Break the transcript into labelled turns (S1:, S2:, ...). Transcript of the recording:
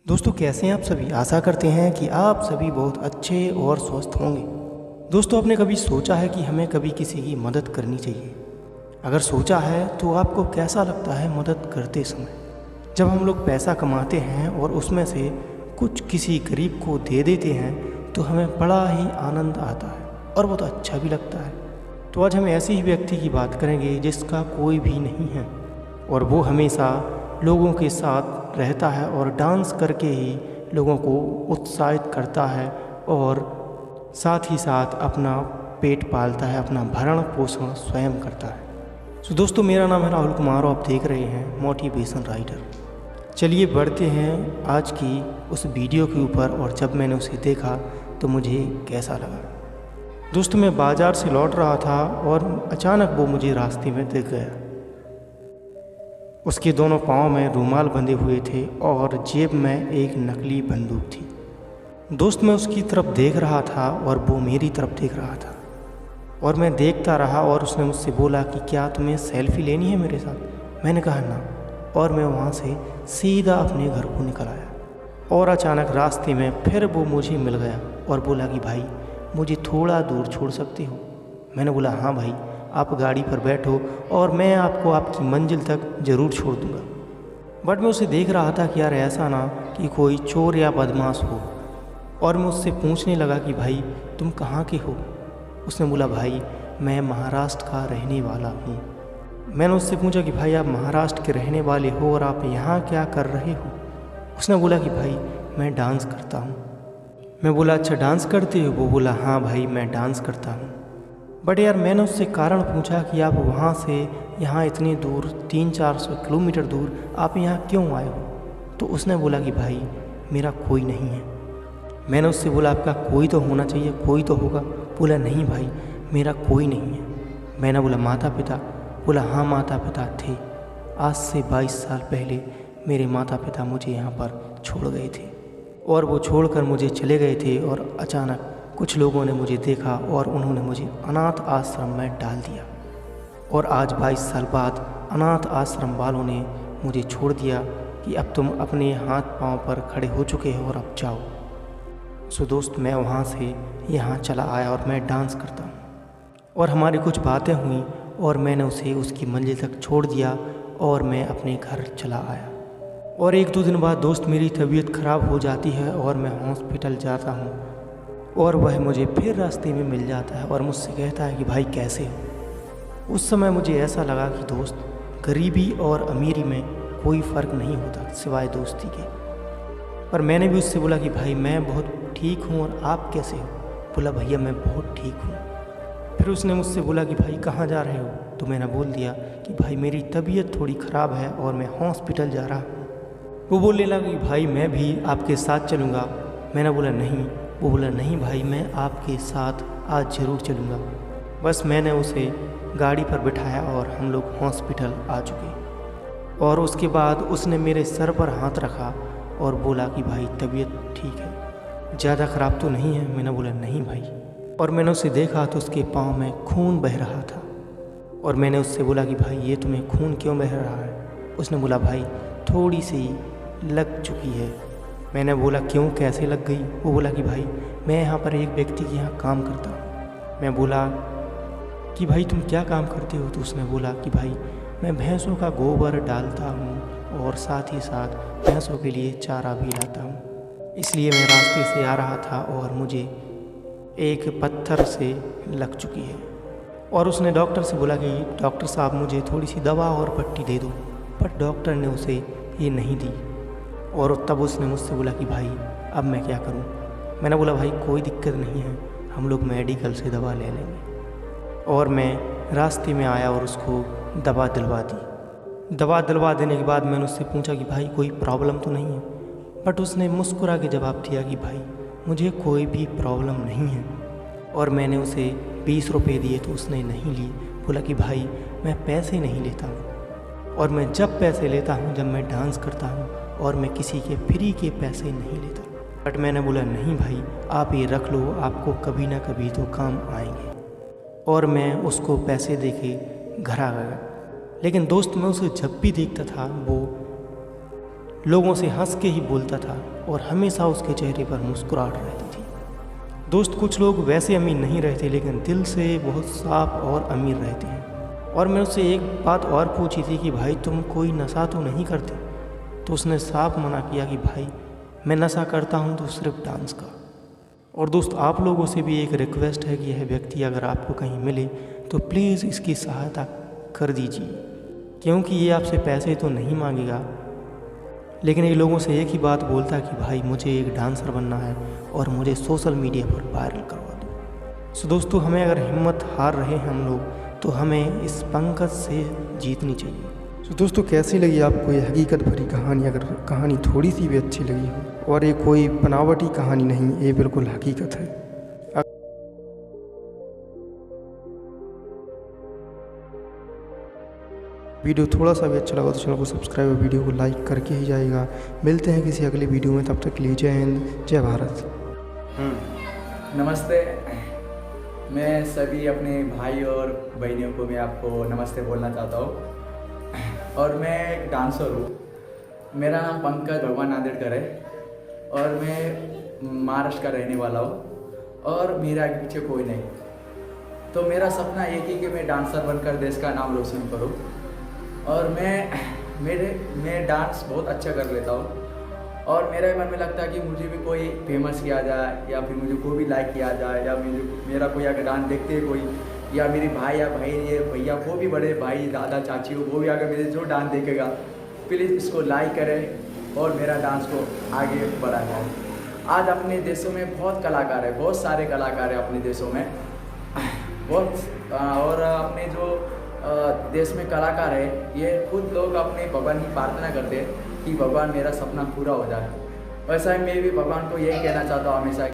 S1: दोस्तों कैसे हैं आप सभी। आशा करते हैं कि आप सभी बहुत अच्छे और स्वस्थ होंगे। दोस्तों आपने कभी सोचा है कि हमें कभी किसी की मदद करनी चाहिए? अगर सोचा है तो आपको कैसा लगता है मदद करते समय? जब हम लोग पैसा कमाते हैं और उसमें से कुछ किसी गरीब को दे देते हैं तो हमें बड़ा ही आनंद आता है और बहुत अच्छा भी लगता है। तो आज हम ऐसे ही व्यक्ति की बात करेंगे जिसका कोई भी नहीं है और वो हमेशा लोगों के साथ रहता है और डांस करके ही लोगों को उत्साहित करता है और साथ ही साथ अपना पेट पालता है, अपना भरण पोषण स्वयं करता है। तो दोस्तों मेरा नाम है राहुल कुमार और आप देख रहे हैं मोटिवेशन राइटर। चलिए बढ़ते हैं आज की उस वीडियो के ऊपर और जब मैंने उसे देखा तो मुझे कैसा लगा। दोस्तों मैं बाज़ार से लौट रहा था और अचानक वो मुझे रास्ते में दिख गया। उसके दोनों पाँव में रूमाल बंधे हुए थे और जेब में एक नकली बंदूक थी। दोस्त मैं उसकी तरफ देख रहा था और वो मेरी तरफ देख रहा था और मैं देखता रहा और उसने मुझसे बोला कि क्या तुम्हें सेल्फ़ी लेनी है मेरे साथ? मैंने कहा ना और मैं वहाँ से सीधा अपने घर को निकल आया। और अचानक रास्ते में फिर वो मुझे मिल गया और बोला कि भाई मुझे थोड़ा दूर छोड़ सकते हो? मैंने बोला हाँ भाई, आप गाड़ी पर बैठो और मैं आपको आपकी मंजिल तक ज़रूर छोड़ दूँगा। बट मैं उसे देख रहा था कि यार ऐसा ना कि कोई चोर या बदमाश हो। और मैं उससे पूछने लगा कि भाई तुम कहाँ के हो? उसने बोला भाई मैं महाराष्ट्र का रहने वाला हूँ। मैंने उससे पूछा कि भाई आप महाराष्ट्र के रहने वाले हो और आप यहाँ क्या कर रहे हो? उसने बोला कि भाई मैं डांस करता हूँ। मैं बोला अच्छा डांस करते हो? वो बोला हाँ भाई मैं डांस करता हूँ। बट यार मैंने उससे कारण पूछा कि आप वहाँ से यहाँ इतनी दूर 300-400 किलोमीटर दूर आप यहाँ क्यों आए हो? तो उसने बोला कि भाई मेरा कोई नहीं है। मैंने उससे बोला आपका कोई तो होना चाहिए, कोई तो होगा। बोला नहीं भाई मेरा कोई नहीं है। मैंने बोला माता पिता? बोला हाँ माता पिता थे। आज से 22 साल पहले मेरे माता पिता मुझे यहाँ पर छोड़ गए थे और वो छोड़कर मुझे चले गए थे और अचानक कुछ लोगों ने मुझे देखा और उन्होंने मुझे अनाथ आश्रम में डाल दिया और आज 22 साल बाद अनाथ आश्रम वालों ने मुझे छोड़ दिया कि अब तुम अपने हाथ पांव पर खड़े हो चुके हो और अब जाओ। सो दोस्त मैं वहाँ से यहाँ चला आया और मैं डांस करता हूँ और हमारी कुछ बातें हुई और मैंने उसे उसकी मंजिल तक छोड़ दिया और मैं अपने घर चला आया। और 1-2 दिन बाद दोस्त मेरी तबीयत ख़राब हो जाती है और मैं हॉस्पिटल जाता हूँ और वह मुझे फिर रास्ते में मिल जाता है और मुझसे कहता है कि भाई कैसे हो? उस समय मुझे ऐसा लगा कि दोस्त गरीबी और अमीरी में कोई फ़र्क नहीं होता सिवाय दोस्ती के। पर मैंने भी उससे बोला कि भाई मैं बहुत ठीक हूँ और आप कैसे हो? बोला भैया मैं बहुत ठीक हूँ। फिर उसने मुझसे बोला कि भाई कहाँ जा रहे हो? तो मैंने बोल दिया कि भाई मेरी तबीयत थोड़ी ख़राब है और मैं हॉस्पिटल जा रहा हूँ। वो बोलने लगा कि भाई मैं भी आपके साथ चलूँगा। मैंने बोला नहीं। वो बोला नहीं भाई मैं आपके साथ आज ज़रूर चलूँगा। बस मैंने उसे गाड़ी पर बिठाया और हम लोग हॉस्पिटल आ चुके और उसके बाद उसने मेरे सर पर हाथ रखा और बोला कि भाई तबीयत ठीक है, ज़्यादा ख़राब तो नहीं है? मैंने बोला नहीं भाई। और मैंने उसे देखा तो उसके पाँव में खून बह रहा था और मैंने उससे बोला कि भाई ये तुम्हें खून क्यों बह रहा है? उसने बोला भाई थोड़ी सी लग चुकी है। मैंने बोला क्यों, कैसे लग गई? वो बोला कि भाई मैं यहाँ पर एक व्यक्ति के यहाँ काम करता हूँ। मैं बोला कि भाई तुम क्या काम करते हो? तो उसने बोला कि भाई मैं भैंसों का गोबर डालता हूँ और साथ ही साथ भैंसों के लिए चारा भी लाता हूँ, इसलिए मैं रास्ते से आ रहा था और मुझे एक पत्थर से लग चुकी है। और उसने डॉक्टर से बोला कि डॉक्टर साहब मुझे थोड़ी सी दवा और पट्टी दे दो, पर डॉक्टर ने उसे ये नहीं दी। और तब उसने मुझसे बोला कि भाई अब मैं क्या करूं? मैंने बोला भाई कोई दिक्कत नहीं है, हम लोग मेडिकल से दवा ले लेंगे। और मैं रास्ते में आया और उसको दवा दिलवा दी। दवा दिलवा देने के बाद मैंने उससे पूछा कि भाई कोई प्रॉब्लम तो नहीं है? बट उसने मुस्कुरा के जवाब दिया कि भाई मुझे कोई भी प्रॉब्लम नहीं है। और मैंने उसे 20 रुपये दिए तो उसने नहीं लिए। बोला कि भाई मैं पैसे नहीं लेता हूँ और मैं जब पैसे लेता हूँ जब मैं डांस करता हूँ और मैं किसी के फ्री के पैसे नहीं लेता। बट मैंने बोला नहीं भाई आप ये रख लो, आपको कभी ना कभी तो काम आएंगे। और मैं उसको पैसे देके घर आ गया। लेकिन दोस्त मैं उसे जब भी देखता था वो लोगों से हंस के ही बोलता था और हमेशा उसके चेहरे पर मुस्कुराहट रहती थी। दोस्त कुछ लोग वैसे अमीर नहीं रहते लेकिन दिल से बहुत साफ और अमीर रहते हैं। और मैं उससे एक बात और पूछी थी कि भाई तुम कोई नशा तो नहीं करते? तो उसने साफ मना किया कि भाई मैं नशा करता हूँ तो सिर्फ डांस का। और दोस्त आप लोगों से भी एक रिक्वेस्ट है कि यह व्यक्ति अगर आपको कहीं मिले तो प्लीज़ इसकी सहायता कर दीजिए, क्योंकि ये आपसे पैसे तो नहीं मांगेगा लेकिन ये लोगों से एक ही बात बोलता है कि भाई मुझे एक डांसर बनना है और मुझे सोशल मीडिया पर वायरल करवा दो। सो दोस्तों हमें अगर हिम्मत हार रहे हैं हम लोग तो हमें इस पंकज से जीतनी चाहिए। तो दोस्तों कैसी लगी आपको ये हकीकत भरी कहानी? अगर कहानी थोड़ी सी भी अच्छी लगी हो, और ये कोई बनावटी कहानी नहीं, ये बिल्कुल हकीकत है। वीडियो थोड़ा सा भी अच्छा लगा तो चैनल को सब्सक्राइब और वीडियो को लाइक करके ही जाएगा। मिलते हैं किसी अगले वीडियो में, तब तक के लिए जय हिंद जय भारत।
S2: नमस्ते। मैं सभी अपने भाई और बहनियों को मैं आपको नमस्ते बोलना चाहता हूँ। और मैं एक डांसर हूँ। मेरा नाम पंकज भगवान नांदेड़कर है और मैं महाराष्ट्र का रहने वाला हूँ और मेरे आगे पीछे कोई नहीं। तो मेरा सपना एक ही कि मैं डांसर बनकर देश का नाम रोशन करूँ। और मैं डांस बहुत अच्छा कर लेता हूँ और मेरे मन में लगता है कि मुझे भी कोई फेमस किया जाए या फिर मुझे कोई भी लाइक किया जाए या मेरा कोई अगर डांस देखते हैं कोई, या मेरे भाई या भैया को भी, बड़े भाई दादा चाची हो, वो भी अगर मेरे जो डांस देखेगा प्लीज़ इसको लाइक करें और मेरा डांस को आगे बढ़ाएं। आज अपने देशों में बहुत कलाकार है, बहुत सारे कलाकार हैं अपने देशों में बहुत। और अपने जो देश में कलाकार है ये खुद लोग अपने भगवान की प्रार्थना करते हैं कि भगवान मेरा सपना पूरा हो जाए। वैसा ही मैं भी भगवान को यही कहना चाहता हूँ हमेशा।